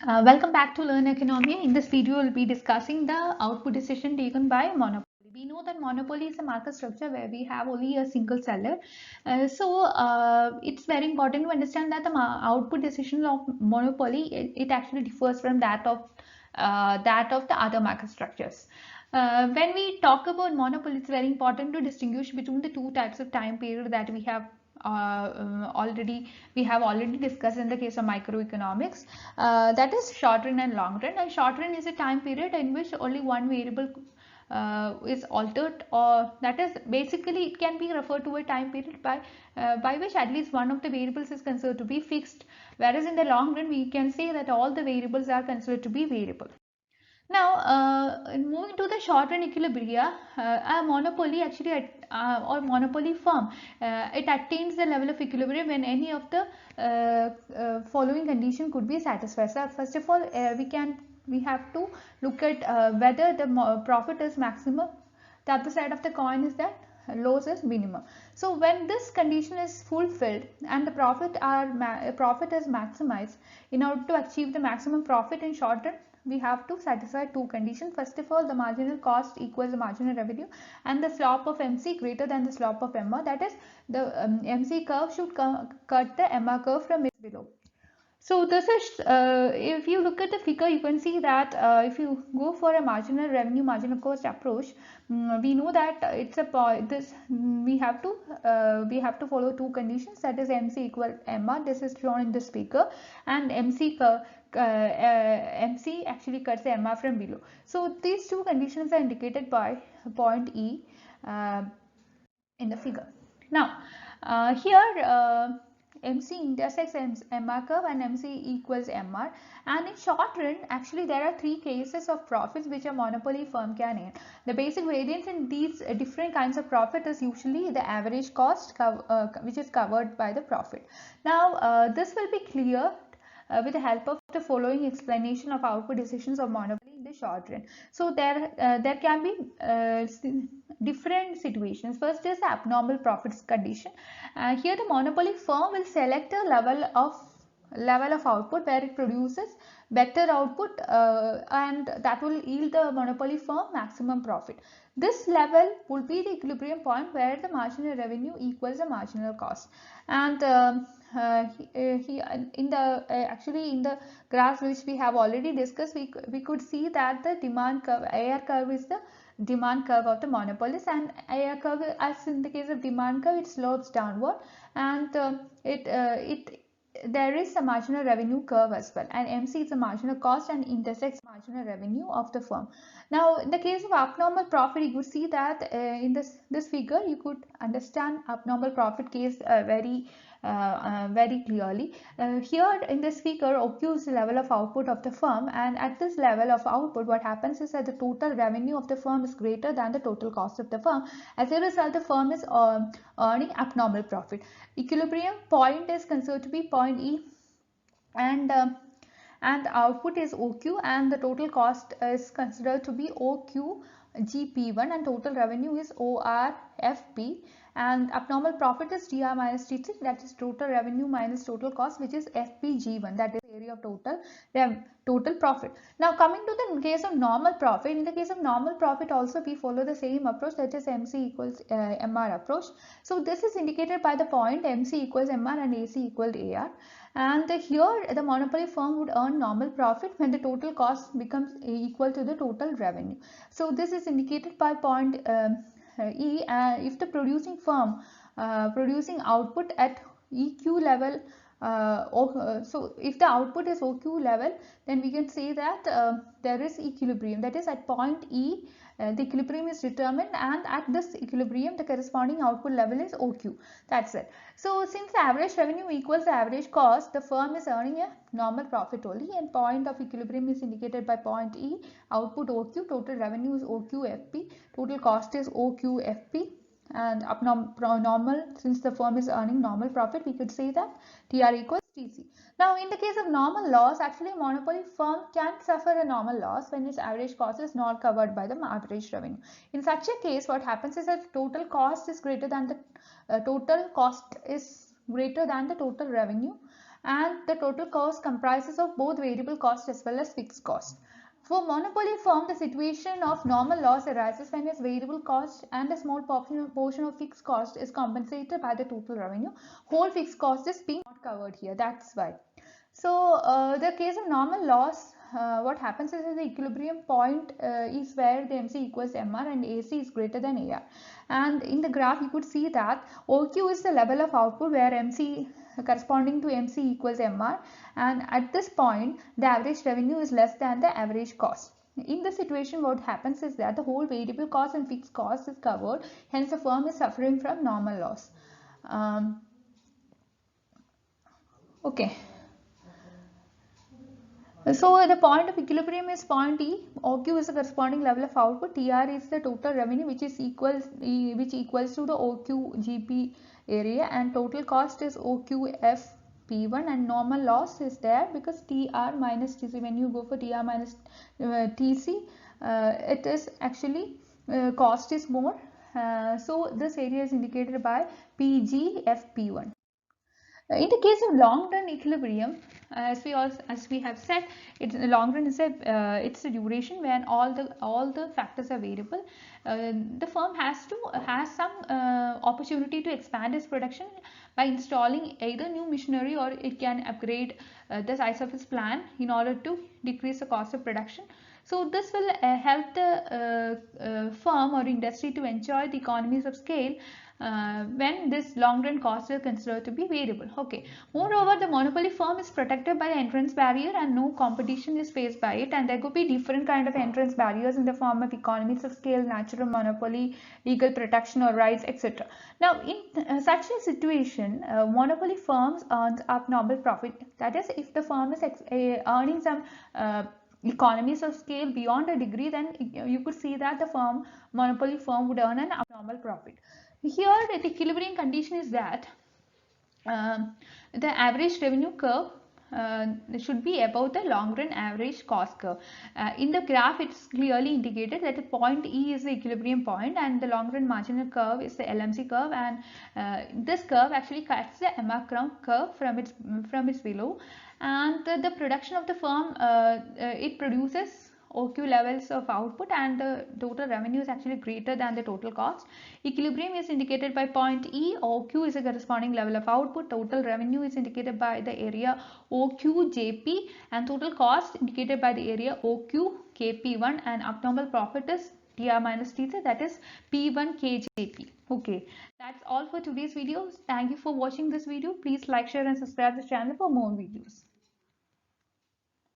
Welcome back to Learn Economia. In this video, we'll be discussing the output decision taken by monopoly. We know that monopoly is a market structure where we have only a single seller. It's very important to understand that the output decision of monopoly it actually differs from that of the other market structures. When we talk about monopoly, it's very important to distinguish between the two types of time period that we have already discussed in the case of microeconomics, that is short run and long run. And short run is a time period in which only one variable is altered, or that is basically it can be referred to a time period by which at least one of the variables is considered to be fixed, whereas in the long run we can say that all the variables are considered to be variable. Now, moving to the short run equilibria, a monopoly actually or monopoly firm, it attains the level of equilibrium when any of the following condition could be satisfied. So, first of all, we have to look at whether the profit is maximum. The other side of the coin is that loss is minimum. So, when this condition is fulfilled and the profit is maximized, in order to achieve the maximum profit in short run, we have to satisfy two conditions. First of all, the marginal cost equals the marginal revenue, and the slope of MC greater than the slope of MR. That is, the MC curve should cut the MR curve from its below. So this is, if you look at the figure, you can see that if you go for a marginal revenue, marginal cost approach, we know that it's a this we have to follow two conditions, that is MC equal MR. This is shown in this figure, and MC actually cuts the MR from below. So these two conditions are indicated by point E in the figure. Now, here MC intersects MR curve and MC equals MR, and in short run actually there are three cases of profits which a monopoly firm can earn. The basic variance in these different kinds of profit is usually the average cost which is covered by the profit. Now this will be clear with the help of the following explanation of output decisions of monopoly in the short run. So there can be different situations. First is the abnormal profits condition. Here the monopoly firm will select a level of output where it produces better output, and that will yield the monopoly firm maximum profit. This level will be the equilibrium point where the marginal revenue equals the marginal cost. And actually in the graph which we have already discussed, we could see that the demand curve, AR curve, is the demand curve of the monopolist, and AR curve, as in the case of demand curve, it slopes downward, and there is a marginal revenue curve as well, and MC is the marginal cost and intersects marginal revenue of the firm. Now in the case of abnormal profit, you could see that in this figure you could understand abnormal profit case very clearly. Here in this figure, OQ is the level of output of the firm, and at this level of output what happens is that the total revenue of the firm is greater than the total cost of the firm. As a result, the firm is earning abnormal profit. Equilibrium point is considered to be point E, and output is OQ, and the total cost is considered to be OQ GP1, and total revenue is ORFP, and abnormal profit is TR minus T3, that is total revenue minus total cost, which is FPG1, that is area of total profit. Now coming to the case of normal profit, in the case of normal profit also we follow the same approach, that is MC equals MR approach. So this is indicated by the point MC equals MR and AC equals AR. And here the monopoly firm would earn normal profit when the total cost becomes equal to the total revenue. So this is indicated by point E. If the producing firm producing output at EQ level, so if the output is OQ level, then we can say that there is equilibrium, that is at point E the equilibrium is determined, and at this equilibrium the corresponding output level is OQ. That's it. So since the average revenue equals the average cost, the firm is earning a normal profit only, and point of equilibrium is indicated by point E, output OQ, total revenue is OQFP, total cost is OQFP, and normal, since the firm is earning normal profit, we could say that TR equals TC. Now in the case of normal loss, actually a monopoly firm can suffer a normal loss when its average cost is not covered by the average revenue. In such a case, what happens is that total cost is greater than the total revenue, and the total cost comprises of both variable cost as well as fixed cost. For monopoly firm, the situation of normal loss arises when its variable cost and a small portion of fixed cost is compensated by the total revenue. Whole fixed cost is being not covered here. That's why. So, the case of normal loss, what happens is the equilibrium point is where the MC equals MR and AC is greater than AR. And in the graph, you could see that OQ is the level of output where MC corresponding to MC equals MR, and at this point the average revenue is less than the average cost. In this situation, what happens is that the whole variable cost and fixed cost is covered, hence the firm is suffering from normal loss. Okay. So the point of equilibrium is point E. OQ is the corresponding level of output. TR is the total revenue which equals to the OQ GP area, and total cost is OQF P1, and normal loss is there because TR minus TC. When you go for TR minus TC, it is actually cost is more. So this area is indicated by PGFP1. In the case of long-run equilibrium, as we have said, long run is it's a duration when all the factors are variable. The firm has some opportunity to expand its production by installing either new machinery, or it can upgrade the size of its plant in order to decrease the cost of production. So this will help the firm or industry to enjoy the economies of scale when this long run costs are considered to be variable. Okay. Moreover, the monopoly firm is protected by the entrance barrier and no competition is faced by it, and there could be different kind of entrance barriers in the form of economies of scale, natural monopoly, legal protection or rights, etc. Now, in such a situation, monopoly firms earns abnormal profit. That is, if the firm is earning some economies of scale beyond a degree, then you could see that the monopoly firm would earn an abnormal profit. Here the equilibrium condition is that the average revenue curve should be above the long run average cost curve. In the graph, it's clearly indicated that the point E is the equilibrium point and the long run marginal curve is the LMC curve, and this curve actually cuts the MR curve from its below, and the production of the firm it produces OQ levels of output, and the total revenue is actually greater than the total cost. Equilibrium is indicated by point E. OQ is a corresponding level of output. Total revenue is indicated by the area OQJP, and total cost indicated by the area OQKP1, and abnormal profit is TR minus TC, that is P1KJP. Okay, that's all for today's video. Thank you for watching this video. Please like, share and subscribe the channel for more videos.